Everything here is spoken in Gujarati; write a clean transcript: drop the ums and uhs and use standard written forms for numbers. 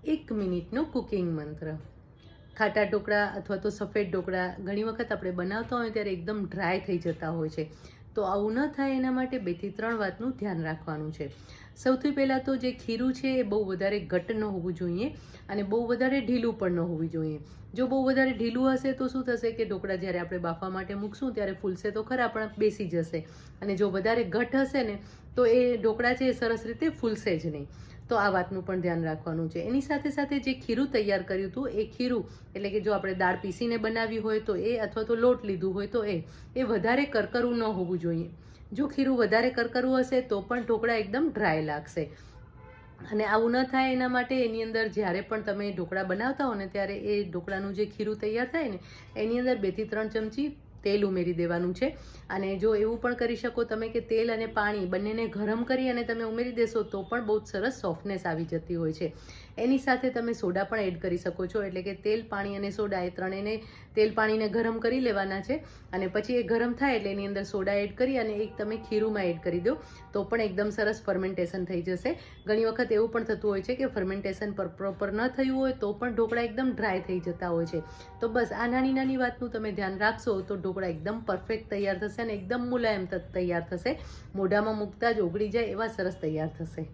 1 મિનિટનો કુકિંગ મંત્ર. ખાટા ઢોકળા અથવા તો સફેદ ઢોકળા ઘણી વખત આપણે બનાવતા હોય ત્યારે એકદમ ડ્રાય થઈ જતા હોય છે. તો આવું ન થાય એના માટે 2 થી 3 વાતનું ધ્યાન રાખવાનું છે. સૌથી પહેલાં તો જે ખીરું છે એ બહુ વધારે ઘટ્ટ ન હોવું જોઈએ અને બહુ વધારે ઢીલું પણ ન હોવું જોઈએ. જો બહુ વધારે ઢીલું હશે તો શું થશે કે ઢોકળા જ્યારે આપણે બાફવા માટે મૂકશું ત્યારે ફૂલશે તો ખરા પણ બેસી જશે. અને જો વધારે ઘટ્ટ હશે ને તો એ ઢોકળા છે એ સરસ રીતે ફૂલશે જ નહીં. તો આ વાતનું પણ ધ્યાન રાખવાનું છે. એની સાથે સાથે જે ખીરું તૈયાર કર્યું હતું એ ખીરું એટલે કે જો આપણે દાળ પીસીને બનાવી હોય તો એ અથવા તો લોટ લીધું હોય તો એ વધારે કરકરું ન હોવું જોઈએ. જો ખીરું વધારે કરકરું હશે તો પણ ઢોકળા એકદમ ડ્રાય લાગશે. અને આવું ન થાય એના માટે એની અંદર જ્યારે પણ તમે ઢોકળા બનાવતા હો ને ત્યારે એ ઢોકળાનું જે ખીરું તૈયાર થાય ને એની અંદર 2 થી 3 ચમચી તેલ ઉમેરી દેવાનું છે. અને જો એવું પણ કરી શકો તમે કે તેલ અને પાણી બંનેને ગરમ કરી અને તમે ઉમેરી દેશો તો પણ બહુ જ સરસ સોફ્ટનેસ આવી જતી હોય છે. એની સાથે તમે સોડા પણ એડ કરી શકો છો. એટલે કે તેલ, પાણી અને સોડા એ ત્રણેયને તેલ પાણીને ગરમ કરી લેવાના છે અને પછી એ ગરમ થાય એટલે એની અંદર સોડા એડ કરી અને એક તમે ખીરુંમાં એડ કરી દો તો પણ એકદમ સરસ ફર્મેન્ટેશન થઈ જશે. ઘણી વખત એવું પણ થતું હોય છે કે ફર્મેન્ટેશન પ્રોપર ન થયું હોય તો પણ ઢોકળા એકદમ ડ્રાય થઈ જતા હોય છે. તો બસ આ નાની નાની વાતનું તમે ધ્યાન રાખશો તો ઢોકળા એકદમ પરફેક્ટ તૈયાર થશે અને એકદમ મુલાયમ તૈયાર થશે. મોઢામાં મૂકતા જ ઓગળી જાય એવા સરસ તૈયાર થશે.